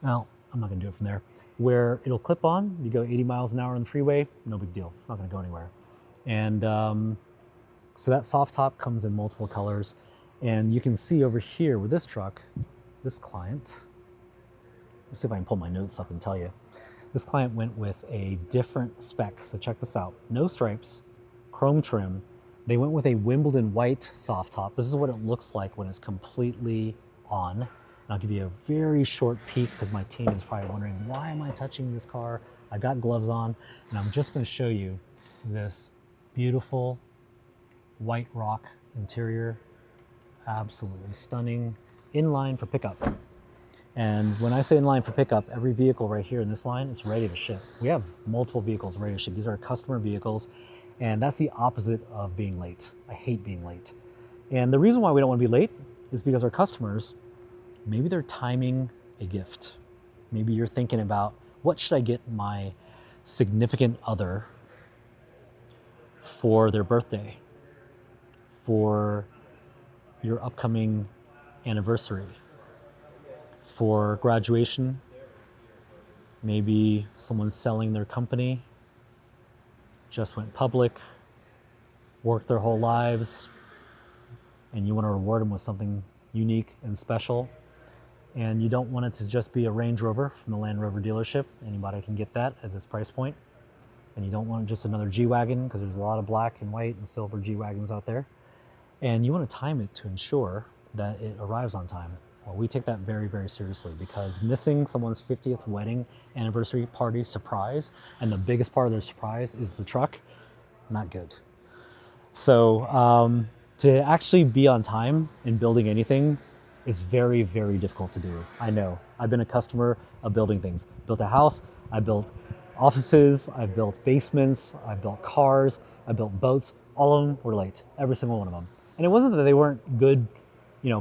Now, I'm not gonna do it from there, where it'll clip on. You go 80 miles an hour on the freeway, no big deal, not gonna go anywhere. And so that soft top comes in multiple colors. And you can see over here with this truck, this client, let's see if I can pull my notes up and tell you. This client went with a different spec, so check this out. No stripes, chrome trim. They went with a Wimbledon white soft top. This is what it looks like when it's completely on. And I'll give you a very short peek because my team is probably wondering, why am I touching this car? I got gloves on, and I'm just gonna show you this beautiful white rock interior. Absolutely stunning, in line for pickup. And when I say in line for pickup, every vehicle right here in this line is ready to ship. We have multiple vehicles ready to ship. These are customer vehicles, and that's the opposite of being late. I hate being late. And the reason why we don't want to be late is because our customers, maybe they're timing a gift. Maybe you're thinking about, what should I get my significant other for their birthday, for your upcoming anniversary, for graduation. Maybe someone's selling their company, just went public, worked their whole lives, and you want to reward them with something unique and special. And you don't want it to just be a Range Rover from the Land Rover dealership. Anybody can get that at this price point. And you don't want just another G Wagon, because there's a lot of black and white and silver G Wagons out there. And you want to time it to ensure that it arrives on time. Well, we take that very, very seriously, because missing someone's 50th wedding anniversary party surprise, and the biggest part of their surprise is the truck, not good. So to actually be on time in building anything is very, very difficult to do. I know. I've been a customer of building things. Built a house, I built offices, I built basements, I built cars, I built boats. All of them were late, every single one of them. And it wasn't that they weren't good,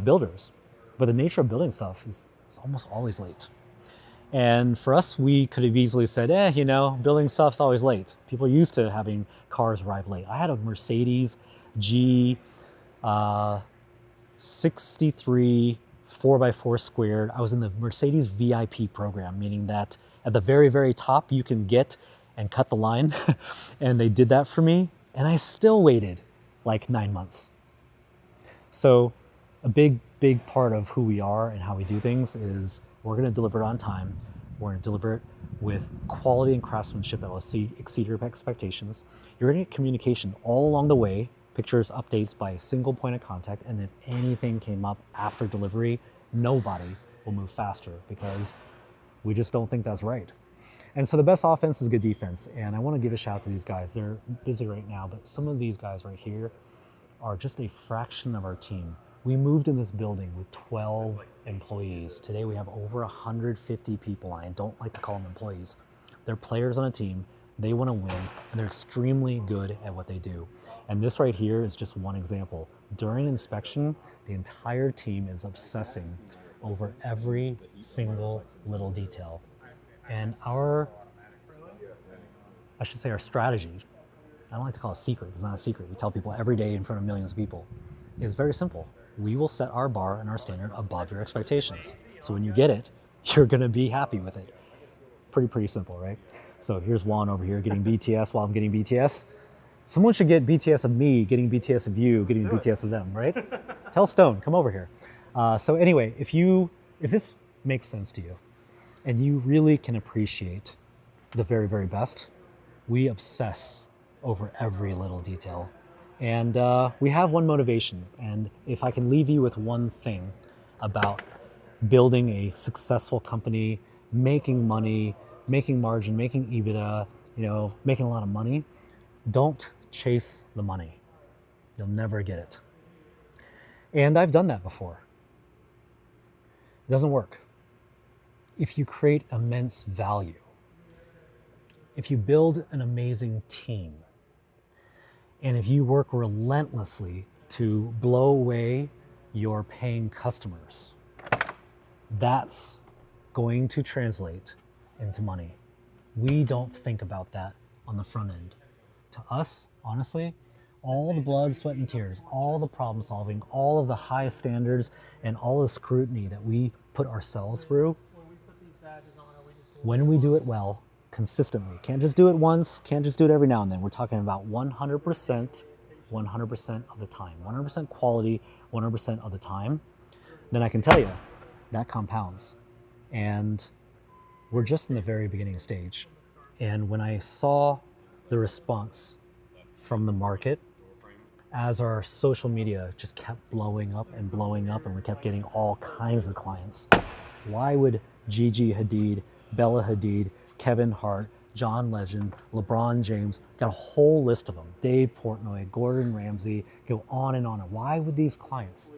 builders, but the nature of building stuff is almost always late. And for us, we could have easily said, building stuff's always late. People are used to having cars arrive late. I had a Mercedes G 63 4x4 squared. I was in the Mercedes VIP program, meaning that at the very, very top, you can get and cut the line. And they did that for me. And I still waited like 9 months. So a big, big part of who we are and how we do things is we're going to deliver it on time. We're going to deliver it with quality and craftsmanship that will exceed your expectations. You're going to get communication all along the way, pictures, updates by a single point of contact. And if anything came up after delivery, nobody will move faster, because we just don't think that's right. And so the best offense is good defense. And I want to give a shout out to these guys. They're busy right now, but some of these guys right here are just a fraction of our team. We moved in this building with 12 employees. Today we have over 150 people. I don't like to call them employees. They're players on a team. They want to win, and they're extremely good at what they do. And this right here is just one example. During inspection, the entire team is obsessing over every single little detail. And our strategy, I don't like to call it secret, it's not a secret. We tell people every day in front of millions of people, is very simple. We will set our bar and our standard above your expectations. So when you get it, you're gonna be happy with it. Pretty simple, right? So here's Juan over here getting BTS while I'm getting BTS. Someone should get BTS of me, getting BTS of you, getting BTS of them, right? Tell Stone, come over here. So anyway, if this makes sense to you, and you really can appreciate the very best, we obsess over every little detail. And we have one motivation. And if I can leave you with one thing about building a successful company, making money, making margin, making EBITDA, making a lot of money, don't chase the money. You'll never get it. And I've done that before. It doesn't work. If you create immense value, if you build an amazing team, and if you work relentlessly to blow away your paying customers, that's going to translate into money. We don't think about that on the front end. To us, honestly, all the blood, sweat, and tears, all the problem solving, all of the high standards, and all the scrutiny that we put ourselves through, when we do it well, consistently, can't just do it once, can't just do it every now and then. We're talking about 100% of the time, 100% quality, 100% of the time, then I can tell you that compounds. And we're just in the very beginning stage. And when I saw the response from the market as our social media just kept blowing up and we kept getting all kinds of clients. Why would Gigi Hadid, Bella Hadid, Kevin Hart, John Legend, LeBron James, got a whole list of them, Dave Portnoy, Gordon Ramsay, go on and on. Why would these clients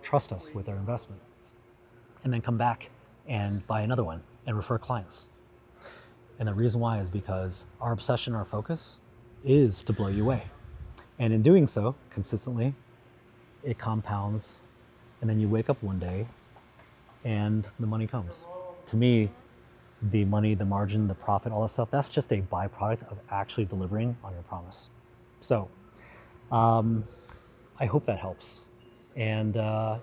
trust us with their investment and then come back and buy another one and refer clients? And the reason why is because our obsession, our focus is to blow you away. And in doing so, consistently, it compounds, and then you wake up one day and the money comes. To me, the money, the margin, the profit, all that stuff, that's just a byproduct of actually delivering on your promise. So I hope that helps. And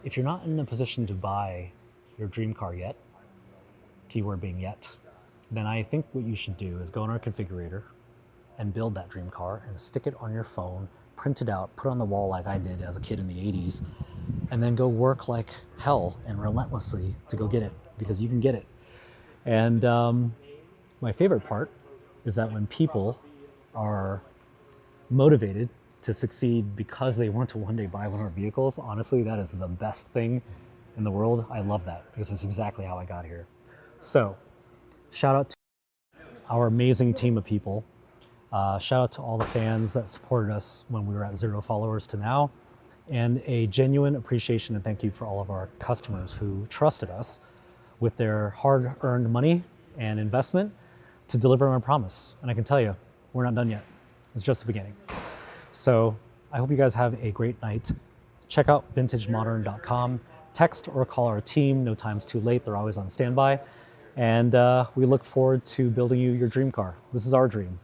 if you're not in a position to buy your dream car yet, keyword being yet, then I think what you should do is go in our configurator and build that dream car and stick it on your phone, print it out, put it on the wall like I did as a kid in the 80s, and then go work like hell and relentlessly to go get it, because you can get it. And my favorite part is that when people are motivated to succeed because they want to one day buy one of our vehicles, honestly, that is the best thing in the world. I love that because it's exactly how I got here. So shout out to our amazing team of people. Shout out to all the fans that supported us when we were at 0 followers to now, and a genuine appreciation and thank you for all of our customers who trusted us with their hard-earned money and investment to deliver on our promise. And I can tell you, we're not done yet. It's just the beginning. So I hope you guys have a great night. Check out vintagemodern.com. Text or call our team. No time's too late. They're always on standby. And we look forward to building you your dream car. This is our dream.